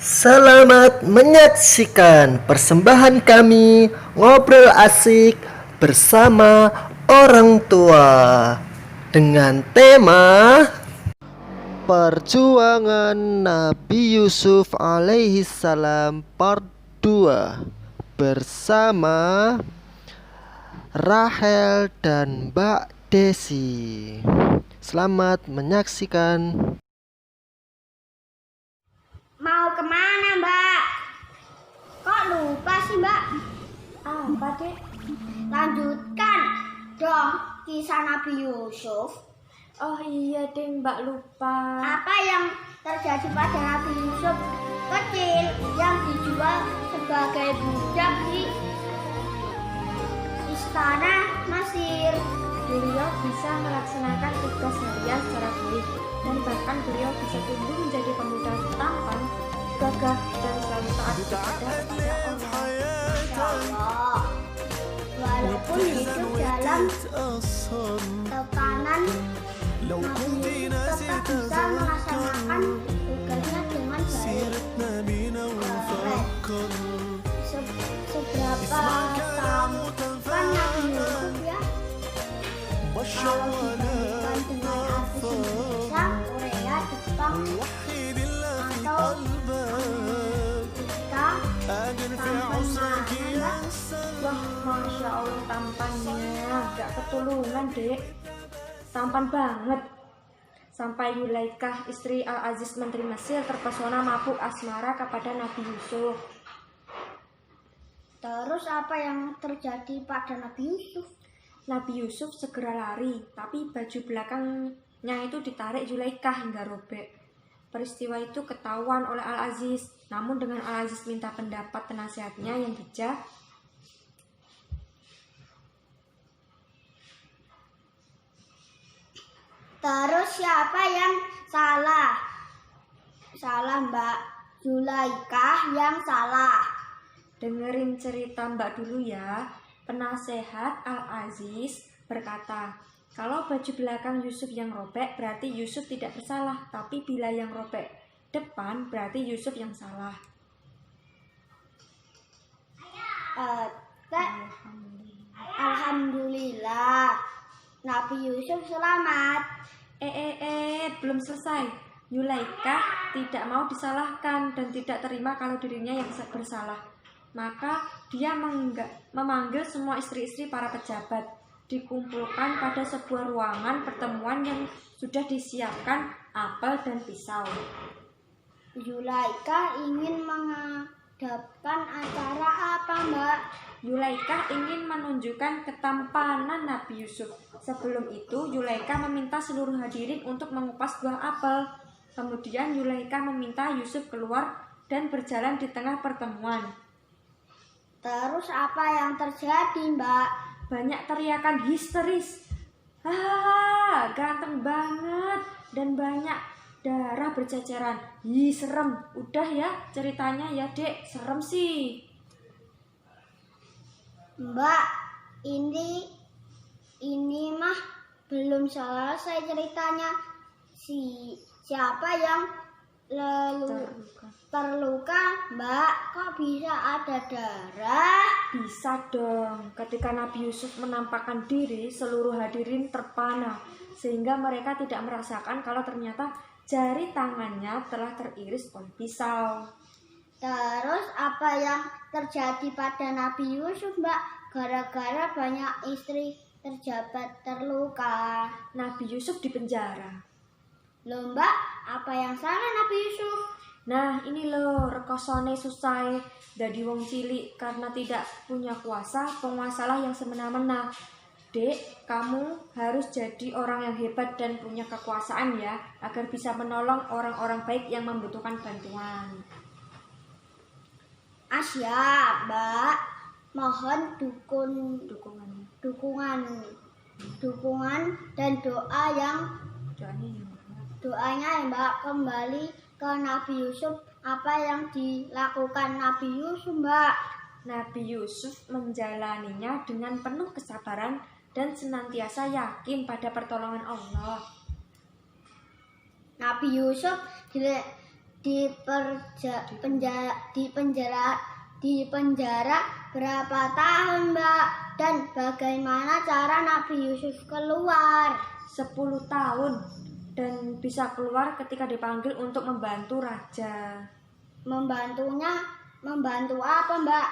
Selamat menyaksikan persembahan kami ngobrol asik bersama orang tua dengan tema Perjuangan Nabi Yusuf alaihi salam part 2 bersama Rahel dan Mbak Desi. Selamat menyaksikan. Mau kemana, Mbak? Kok lupa sih, Mbak? Apa, Dek? Lanjutkan dong kisah Nabi Yusuf. Oh iya, Dek, Mbak lupa. Apa yang terjadi pada Nabi Yusuf kecil yang dijual sebagai budak di istana Mesir? Beliau bisa melaksanakan tugas harian secara baik dan bahkan beliau bisa tumbuh menjadi pemuda tampan, gagah dan selalu taat kepada Allah. Insya Allah. Walaupun hidup dalam tekanan, Nabi Yusuf tetap bisa melaksanakan tugasnya dengan baik. Seberapa tampan Nabi Yusuf ya? Kalau dibandingkan dengan artis Indonesia, Korea, Jepang, atau Amerika, tampan mana? Wah, Masya Allah tampannya, gak ketulungan, Dek. Tampan banget. Sampai Yulaikah, istri Al-Aziz Menteri Mesir, terpesona mabuk asmara kepada Nabi Yusuf. Terus apa yang terjadi pada Nabi Yusuf? Nabi Yusuf segera lari, tapi baju belakangnya itu ditarik Zulaikah hingga robek. Peristiwa itu ketahuan oleh Al-Aziz, namun dengan Al-Aziz minta pendapat penasihatnya yang bijak. Terus siapa yang salah? Salah Mbak Zulaikah yang salah. Dengerin cerita Mbak dulu ya. Penasehat Al-Aziz berkata, kalau baju belakang Yusuf yang robek berarti Yusuf tidak bersalah, tapi bila yang robek depan berarti Yusuf yang salah. Alhamdulillah, Nabi Yusuf selamat. Belum selesai. Yulaikah tidak mau disalahkan dan tidak terima kalau dirinya yang bersalah. Maka dia memanggil semua istri-istri para pejabat, dikumpulkan pada sebuah ruangan pertemuan yang sudah disiapkan apel dan pisau. Yulaikah ingin mengadakan acara apa, Mbak? Yulaikah ingin menunjukkan ketampanan Nabi Yusuf. Sebelum itu, Yulaikah meminta seluruh hadirin untuk mengupas buah apel. Kemudian Yulaikah meminta Yusuf keluar dan berjalan di tengah pertemuan. Terus apa yang terjadi, Mbak? Banyak teriakan histeris. Ganteng banget. Dan banyak darah berceceran. Ih, serem. Udah ya ceritanya ya, Dek. Serem sih. Mbak, ini mah belum selesai ceritanya. Siapa yang terluka, Mbak? Kok bisa ada darah? Bisa dong. Ketika Nabi Yusuf menampakkan diri, seluruh hadirin terpana sehingga mereka tidak merasakan kalau ternyata jari tangannya telah teriris oleh pisau. Terus apa yang terjadi pada Nabi Yusuf, Mbak? Gara-gara banyak istri pejabat terluka. Nabi Yusuf dipenjara. Loh, Mbak, apa yang salah Nabi Yusuf? Nah, ini loh rekosone susah dadi wong cilik karena tidak punya kuasa, penguasalah yang semena-mena. Dek, kamu harus jadi orang yang hebat dan punya kekuasaan ya, agar bisa menolong orang-orang baik yang membutuhkan bantuan. Siap, Mbak. Mohon dukungan dan doanya ya, Mbak. Kembali ke Nabi Yusuf, apa yang dilakukan Nabi Yusuf, Mbak? Nabi Yusuf menjalaninya dengan penuh kesabaran dan senantiasa yakin pada pertolongan Allah. Nabi Yusuf di penjara berapa tahun, Mbak? Dan bagaimana cara Nabi Yusuf keluar? 10 tahun dan bisa keluar ketika dipanggil untuk membantu raja. Membantu apa, Mbak?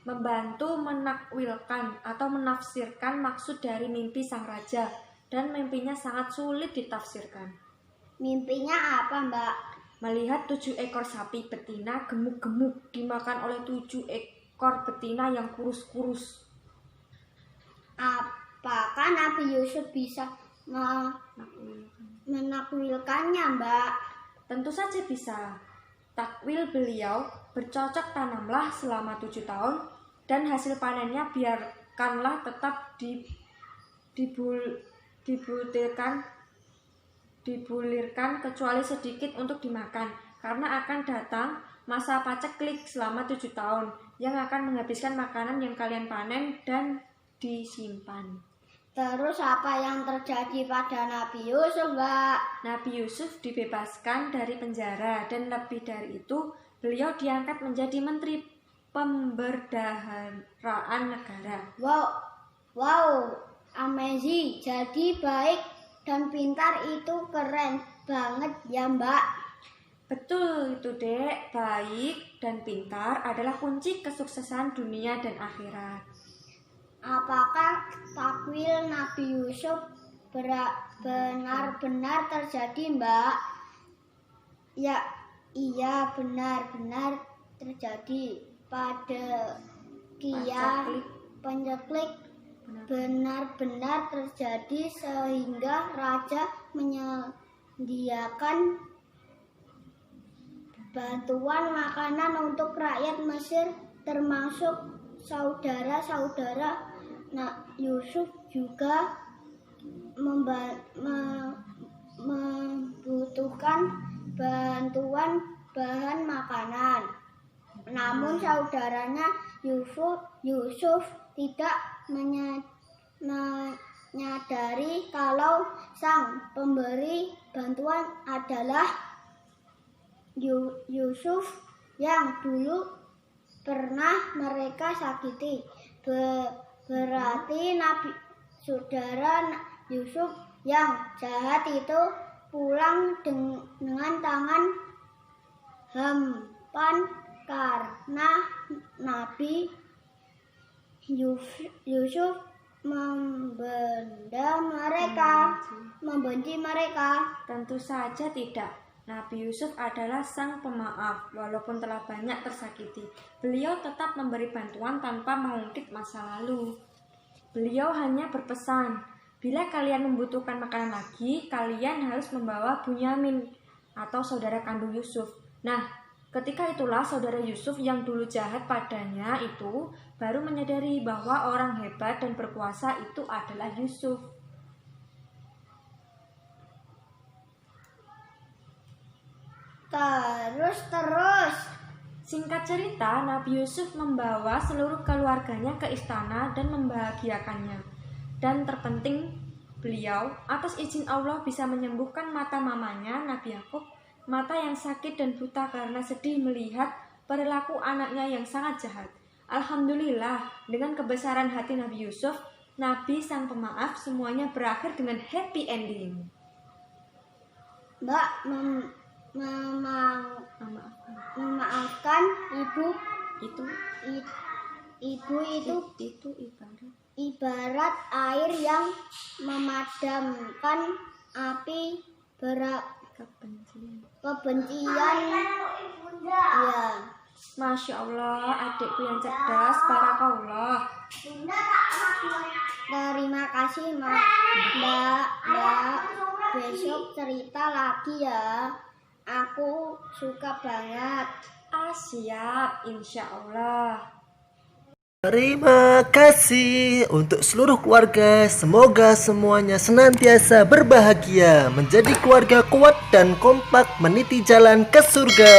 Membantu menakwilkan atau menafsirkan maksud dari mimpi sang raja, dan mimpinya sangat sulit ditafsirkan. Mimpinya apa, Mbak? Melihat 7 ekor sapi betina gemuk-gemuk dimakan oleh 7 ekor betina yang kurus-kurus. Apakah Nabi Yusuf bisa menakwilkannya, Mbak? Tentu saja bisa. Takwil beliau, bercocok tanamlah selama 7 tahun dan hasil panennya biarkanlah tetap dibulirkan kecuali sedikit untuk dimakan, karena akan datang masa paceklik selama 7 tahun yang akan menghabiskan makanan yang kalian panen dan disimpan. Terus apa yang terjadi pada Nabi Yusuf, Mbak? Nabi Yusuf dibebaskan dari penjara, dan lebih dari itu beliau diangkat menjadi menteri pemberdaharaan negara. Wow, amazing. Jadi baik dan pintar itu keren banget ya, Mbak. Betul itu, Dek. Baik dan pintar adalah kunci kesuksesan dunia dan akhirat. Apakah takwil Nabi Yusuf benar-benar terjadi, Mbak? Ya, iya benar-benar terjadi. Pada penceklik benar-benar terjadi sehingga raja menyediakan bantuan makanan untuk rakyat Mesir, termasuk saudara-saudara Yusuf juga membutuhkan bantuan bahan makanan. Namun saudaranya Yusuf tidak menyadari kalau sang pemberi bantuan adalah Yusuf yang dulu pernah mereka sakiti. Berarti saudara Yusuf yang jahat itu pulang dengan tangan hampan karena Nabi Yusuf membenci mereka. Tentu saja tidak. Nabi Yusuf adalah sang pemaaf. Walaupun telah banyak tersakiti, beliau tetap memberi bantuan tanpa mengungkit masa lalu. Beliau hanya berpesan, bila kalian membutuhkan makanan lagi, kalian harus membawa Bunyamin atau saudara kandung Yusuf. Nah, ketika itulah saudara Yusuf yang dulu jahat padanya itu baru menyadari bahwa orang hebat dan berkuasa itu adalah Yusuf. Terus. Singkat cerita, Nabi Yusuf membawa seluruh keluarganya ke istana dan membahagiakannya. Dan terpenting, beliau atas izin Allah bisa menyembuhkan mata mamanya, Nabi Yakub, mata yang sakit dan buta karena sedih melihat perilaku anaknya yang sangat jahat. Alhamdulillah, dengan kebesaran hati Nabi Yusuf, Nabi sang pemaaf, semuanya berakhir dengan happy ending. Mbak, memaafkan ibu itu ibarat air yang memadamkan api kebencian. Ya. Masya Allah, adikku yang cerdas, barakallah. Terima kasih, Mbak. Besok cerita lagi ya. Aku suka banget. Siap, insya Allah. Terima kasih untuk seluruh keluarga. Semoga semuanya senantiasa berbahagia, menjadi keluarga kuat dan kompak meniti jalan ke surga.